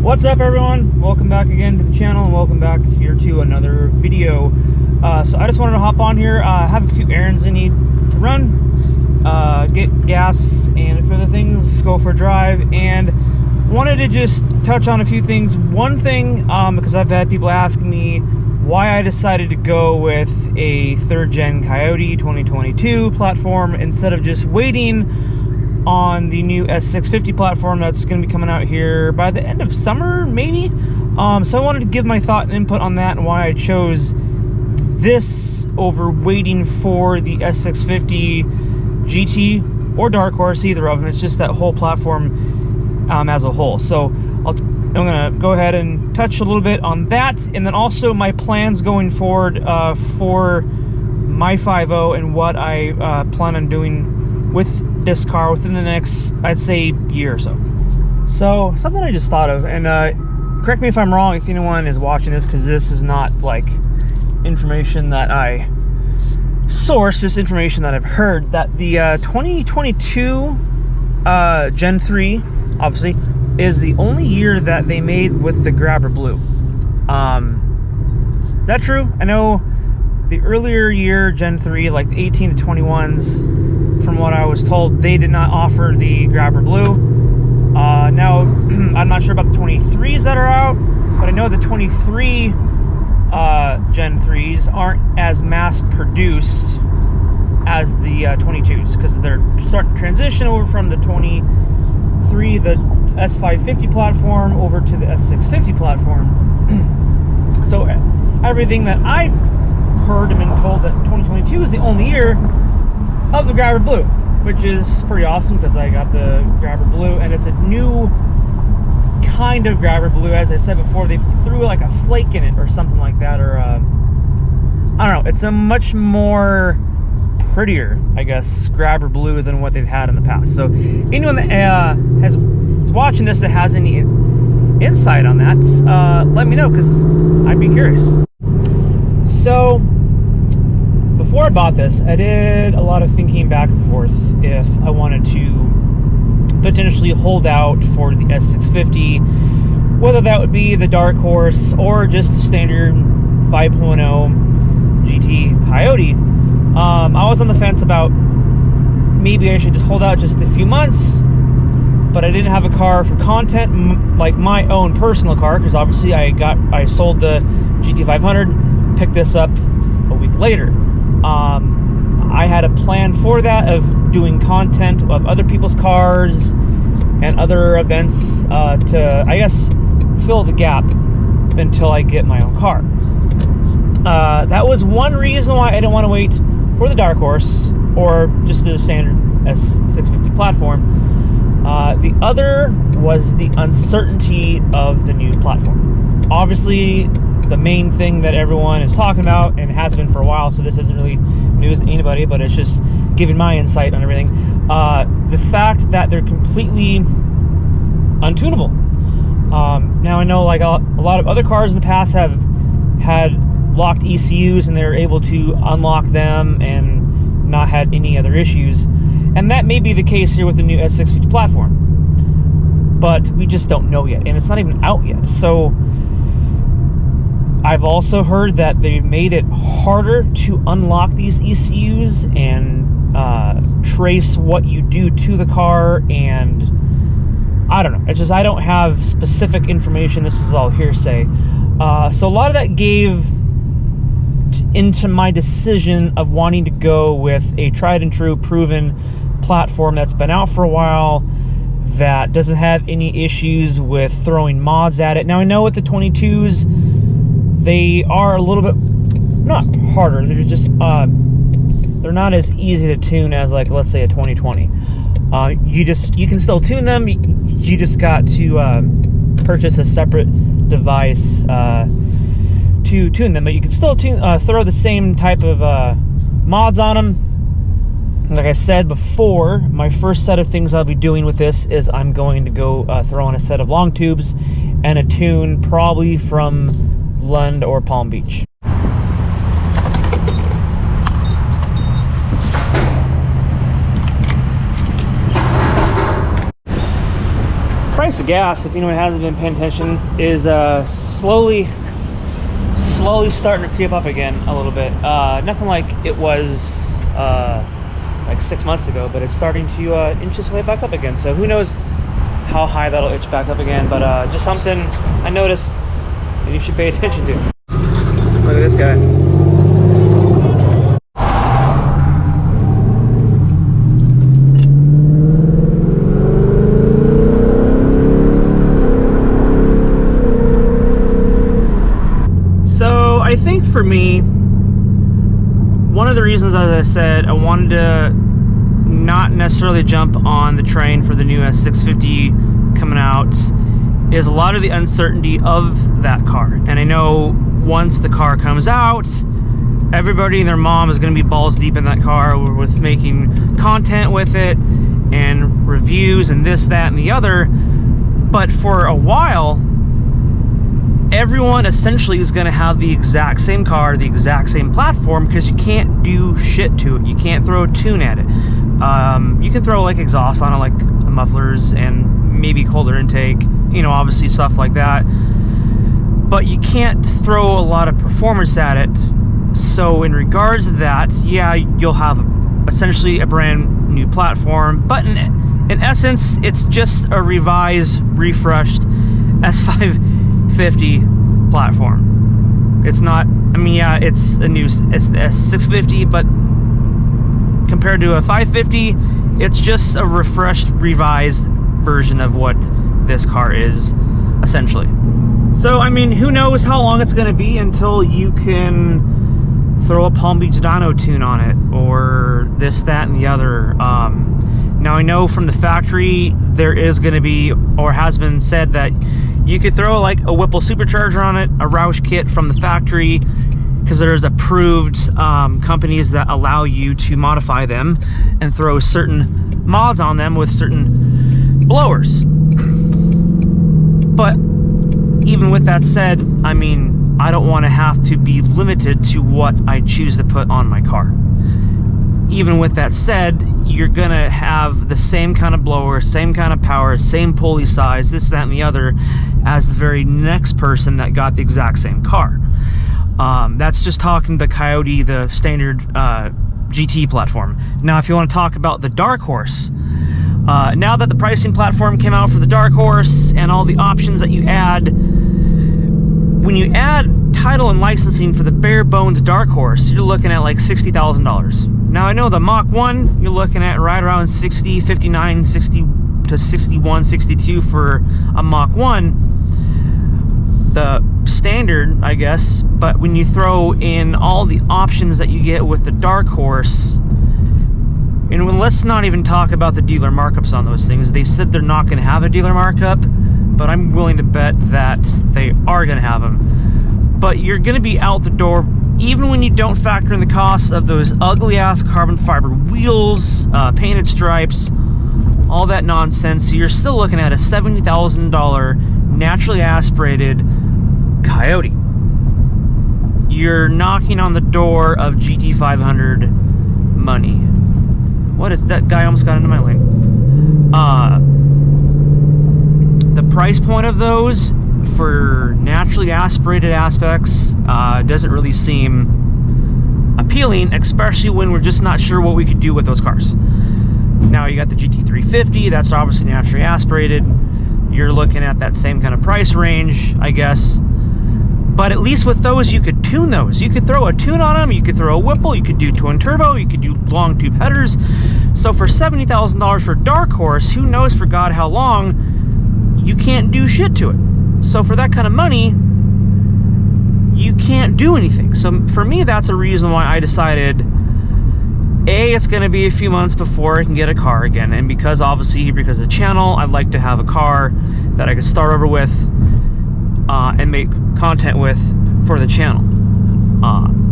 What's up, everyone? Welcome back again to the channel, and welcome back here to another video. So I just wanted to hop on here. I have a few errands I need to run, get gas and a few other things, go for a drive, and wanted to just touch on a few things. One thing, because I've had people asking me why I decided to go with a third-gen Coyote 2022 platform instead of just waiting on the new S650 platform that's going to be coming out here by the end of summer, maybe. So I wanted to give my thought and input on that and why I chose this over waiting for the S650 GT or Dark Horse, either of them. It's just that whole platform as a whole. So I'm going to go ahead and touch a little bit on that, and then also my plans going forward for my 5.0 and what I plan on doing with this car within the next, I'd say, year or so. So something I just thought of, and correct me if I'm wrong if anyone is watching this, because this is not like information that I sourced, just information that I've heard, that the 2022 Gen 3 obviously is the only year that they made with the grabber blue. Is that true? I know the earlier year Gen 3, like the 18 to 21s, from what I was told, they did not offer the grabber blue. Now, I'm not sure about the 23s that are out, but I know the 23 Gen 3s aren't as mass produced as the 22s, because they're starting to transition over from the 23, the S550 platform, over to the S650 platform. So everything that I heard and been told, that 2022 is the only year of the grabber blue, which is pretty awesome, because I got the grabber blue and it's a new kind of grabber blue. As I said before, they threw like a flake in it or something like that, or I don't know, it's a much more prettier, I guess, grabber blue than what they've had in the past. So anyone that is watching this that has any insight on that, let me know, because I'd be curious. So before I bought this, I did a lot of thinking back and forth if I wanted to potentially hold out for the S650, whether that would be the Dark Horse or just the standard 5.0 GT Coyote. I was on the fence about maybe I should just hold out just a few months, but I didn't have a car for content, like my own personal car, because obviously I sold the GT500, picked this up a week later. I had a plan for that, of doing content of other people's cars and other events to, I guess, fill the gap until I get my own car. That was one reason why I didn't want to wait for the Dark Horse or just the standard S650 platform. The other was the uncertainty of the new platform. Obviously, the main thing that everyone is talking about, and has been for a while, so this isn't really news to anybody, but it's just giving my insight on everything. The fact that they're completely untunable. Now I know, like a lot of other cars in the past have had locked ECUs, and they're able to unlock them and not had any other issues. And that may be the case here with the new S650 platform, but we just don't know yet, and it's not even out yet. So I've also heard that they've made it harder to unlock these ECUs and trace what you do to the car, and I don't know. It's just, I don't have specific information. This is all hearsay. So a lot of that gave into my decision of wanting to go with a tried and true, proven platform that's been out for a while, that doesn't have any issues with throwing mods at it. Now I know with the 22s, they are a little bit, not harder, they're just, they're not as easy to tune as, like, let's say a 2020. You can still tune them, you just got to purchase a separate device to tune them, but you can still throw the same type of mods on them. Like I said before, my first set of things I'll be doing with this is I'm going to go throw in a set of long tubes and a tune, probably from Lund or Palm Beach. price of gas, if anyone hasn't been paying attention, is slowly starting to creep up again a little bit. Nothing like it was like 6 months ago, but it's starting to inch its way back up again. So who knows how high that'll itch back up again, but just something I noticed that you should pay attention to. Look at this guy. So I think for me, one of the reasons, as I said, I wanted to not necessarily jump on the train for the new S650 coming out is a lot of the uncertainty of that car. And I know once the car comes out, everybody and their mom is going to be balls deep in that car with making content with it and reviews and this, that, and the other. But for a while, everyone essentially is going to have the exact same car, the exact same platform, because you can't do shit to it. You can't throw a tune at it. You can throw like exhaust on it, like mufflers and maybe colder intake, you know, obviously stuff like that. But you can't throw a lot of performance at it. So in regards to that, yeah, you'll have essentially a brand new platform, but in essence, it's just a revised, refreshed S550 platform. It's not, I mean, yeah, it's a S650, but compared to a 550, it's just a refreshed, revised version of what this car is, essentially. So, I mean, who knows how long it's going to be until you can throw a Palm Beach Dyno tune on it, or this, that, and the other. Now, I know from the factory, there is going to be, or has been said, that you could throw like a Whipple supercharger on it, a Roush kit from the factory, because there's approved companies that allow you to modify them and throw certain mods on them with certain blowers. But even with that said, I mean, I don't want to have to be limited to what I choose to put on my car. Even with that said, you're gonna have the same kind of blower, same kind of power, same pulley size, this, that, and the other as the very next person that got the exact same car. That's just talking the Coyote, the standard GT platform. Now, if you want to talk about the Dark Horse, now that the pricing platform came out for the Dark Horse and all the options that you add, when you add title and licensing for the bare bones Dark Horse, you're looking at like $60,000. Now, I know the Mach 1, you're looking at right around 60, 59, 60 to 61, 62 for a Mach 1, the standard, I guess. But when you throw in all the options that you get with the Dark Horse, and let's not even talk about the dealer markups on those things. They said they're not going to have a dealer markup, but I'm willing to bet that they are going to have them. But you're going to be out the door, even when you don't factor in the cost of those ugly-ass carbon fiber wheels, painted stripes, all that nonsense. You're still looking at a $70,000 naturally aspirated Coyote. You're knocking on the door of GT500 money. What is that? Guy almost got into my lane. The price point of those for naturally aspirated aspects doesn't really seem appealing, especially when we're just not sure what we could do with those cars. Now, you got the GT350, that's obviously naturally aspirated. You're looking at that same kind of price range, I guess. But at least with those, you could tune those. You could throw a tune on them, you could throw a Whipple, you could do twin turbo, you could do long tube headers. So for $70,000 for Dark Horse, who knows for God how long, you can't do shit to it. So for that kind of money, you can't do anything. So for me, that's a reason why I decided, A, it's going to be a few months before I can get a car again. And because obviously, because of the channel, I'd like to have a car that I could start over with and make content with for the channel.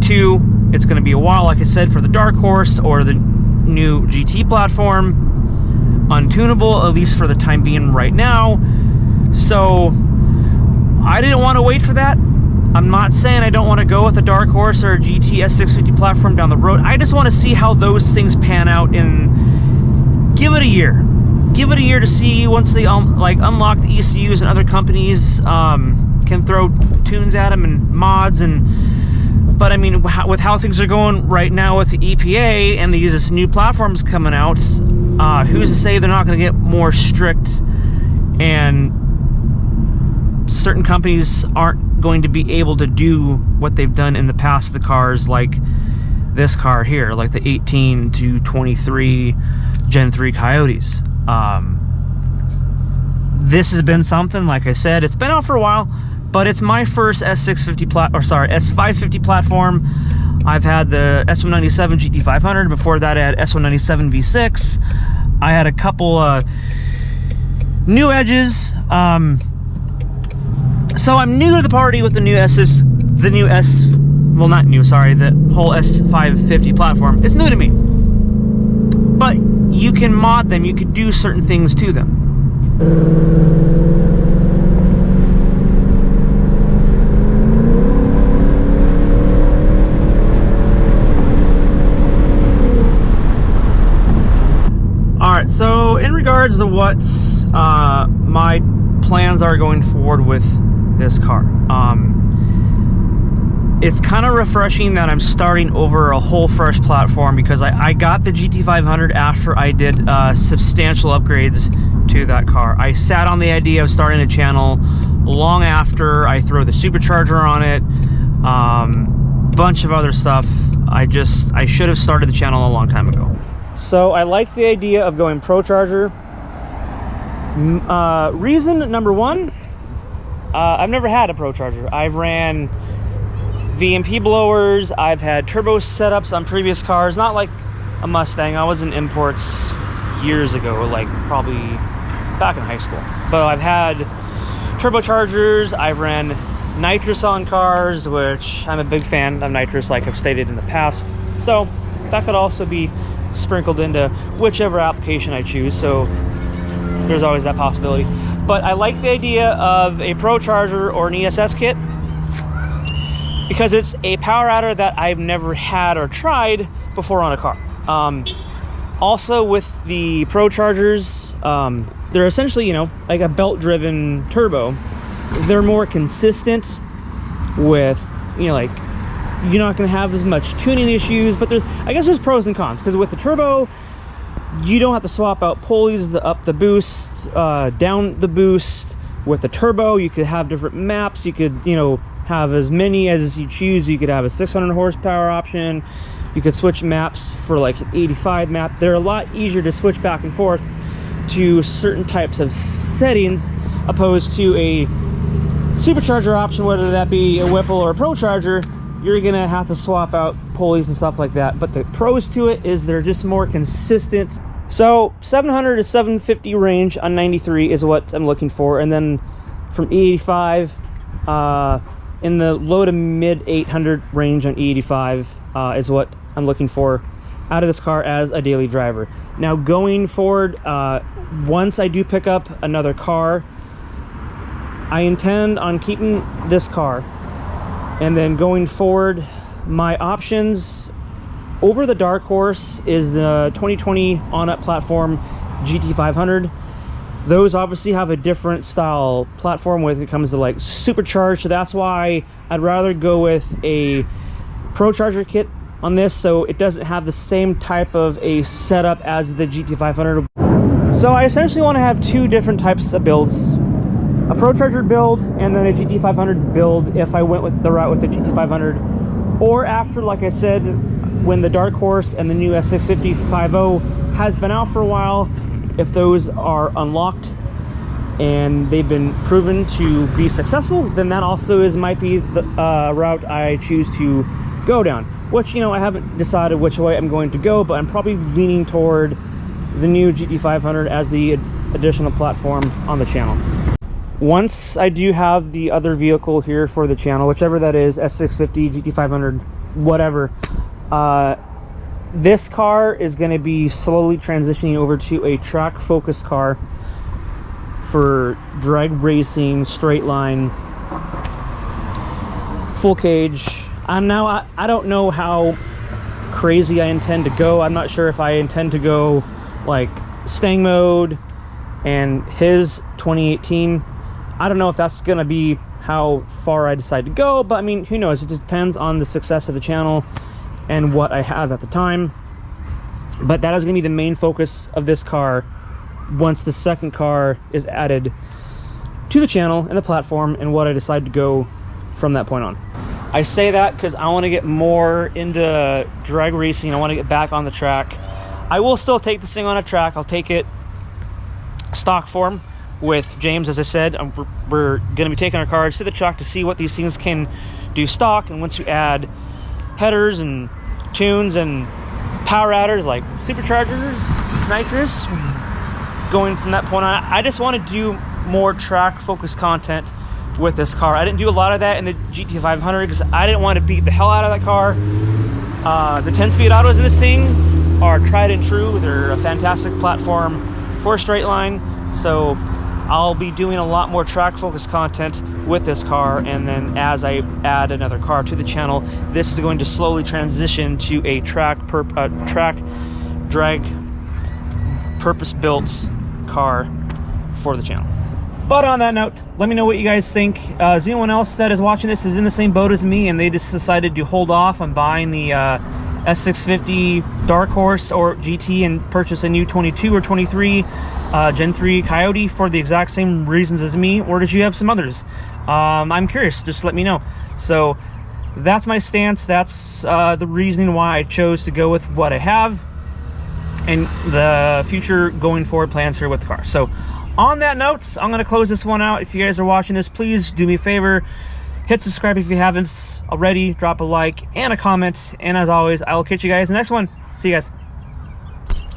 2, it's going to be a while, like I said, for the Dark Horse or the new GT platform. Untunable, at least for the time being right now. So I didn't want to wait for that. I'm not saying I don't want to go with a Dark Horse or a GT S650 platform down the road. I just want to see how those things pan out and give it a year. give it a year to see once they unlock the ECUs and other companies can throw tunes at them and mods. But I mean, with how things are going right now with the EPA and these new platforms coming out, who's to say they're not going to get more strict, and certain companies aren't going to be able to do what they've done in the past to cars like this car here, like the 18 to 23 Gen 3 Coyotes. This has been something, like I said, it's been out for a while, but it's my first S550 platform. I've had the S197 GT500. Before that, I had S197 V6. I had a couple new edges. So I'm new to the party with the whole S550 platform. It's new to me. But you can mod them, you could do certain things to them. Alright, so in regards to what's my plans are going forward with this car, it's kind of refreshing that I'm starting over a whole fresh platform, because I got the GT500 after I did substantial upgrades to that car. I sat on the idea of starting a channel long after I threw the supercharger on it, bunch of other stuff. I should have started the channel a long time ago. So I like the idea of going Pro Charger. Reason number one, I've never had a Pro Charger. I've ran VMP blowers, I've had turbo setups on previous cars, not like a Mustang. I was in imports years ago, like probably back in high school. But I've had turbochargers, I've ran nitrous on cars, which I'm a big fan of nitrous, like I've stated in the past. So that could also be sprinkled into whichever application I choose, so there's always that possibility. But I like the idea of a Pro Charger or an ESS kit, because it's a power adder that I've never had or tried before on a car. Also with the Pro Chargers, they're essentially, you know, like a belt-driven turbo. They're more consistent with, you know, like, you're not going to have as much tuning issues, but I guess there's pros and cons, because with the turbo, you don't have to swap out pulleys, up the boost, down the boost. With the turbo, you could have different maps. You could, you know, have as many as you choose. You could have a 600 horsepower option. You could switch maps for like an 85 map. They're a lot easier to switch back and forth to certain types of settings, opposed to a supercharger option, whether that be a Whipple or a Pro Charger. You're gonna have to swap out pulleys and stuff like that. But the pros to it is they're just more consistent. So 700 to 750 range on 93 is what I'm looking for, and then from E85 in the low to mid 800 range on E85 is what I'm looking for out of this car as a daily driver. Now going forward, once I do pick up another car, I intend on keeping this car. And then going forward, my options over the Dark Horse is the 2020 on-up platform GT500. Those obviously have a different style platform when it comes to like supercharged, so that's why I'd rather go with a Pro Charger kit on this, so it doesn't have the same type of a setup as the GT500. So I essentially want to have two different types of builds. A Pro Charger build and then a GT500 build if I went with the route with the GT500, or after, like I said, when the Dark Horse and the new S650 50 has been out for a while, if those are unlocked and they've been proven to be successful, then that also might be the route I choose to go down. Which, you know, I haven't decided which way I'm going to go, but I'm probably leaning toward the new GT500 as the additional platform on the channel. Once I do have the other vehicle here for the channel, whichever that is, S650, GT500, whatever, this car is going to be slowly transitioning over to a track focused car for drag racing, straight line, full cage. I don't know how crazy I intend to go. I'm not sure if I intend to go like Mustang mode, and his 2018. I don't know if that's gonna be how far I decide to go, but I mean, who knows? It just depends on the success of the channel and what I have at the time. But that is gonna be the main focus of this car once the second car is added to the channel and the platform, and what I decide to go from that point on. I say that because I want to get more into drag racing. I want to get back on the track. I will still take this thing on a track. I'll take it stock form with James, as I said. We're going to be taking our cars to the track to see what these things can do stock, and once we add headers and tunes and power adders like superchargers, nitrous, going from that point on, I just want to do more track focused content with this car. I didn't do a lot of that in the GT500 because I didn't want to beat the hell out of that car. The 10-speed autos in this things are tried and true. They're a fantastic platform for a straight line. So I'll be doing a lot more track focused content with this car, and then as I add another car to the channel, this is going to slowly transition to a track drag purpose-built car for the channel. But on that note, let me know what you guys think. Is anyone else that is watching this is in the same boat as me, and they just decided to hold off on buying the S650 Dark Horse or GT and purchase a new 22 or 23 Gen 3 Coyote for the exact same reasons as me? Or did you have some others? I'm curious, just let me know. So that's my stance. That's the reasoning why I chose to go with what I have and the future going forward plans here with the car. So on that note, I'm going to close this one out. If you guys are watching this, please do me a favor. Hit subscribe if you haven't already. Drop a like and a comment. And as always, I will catch you guys in the next one. See you guys.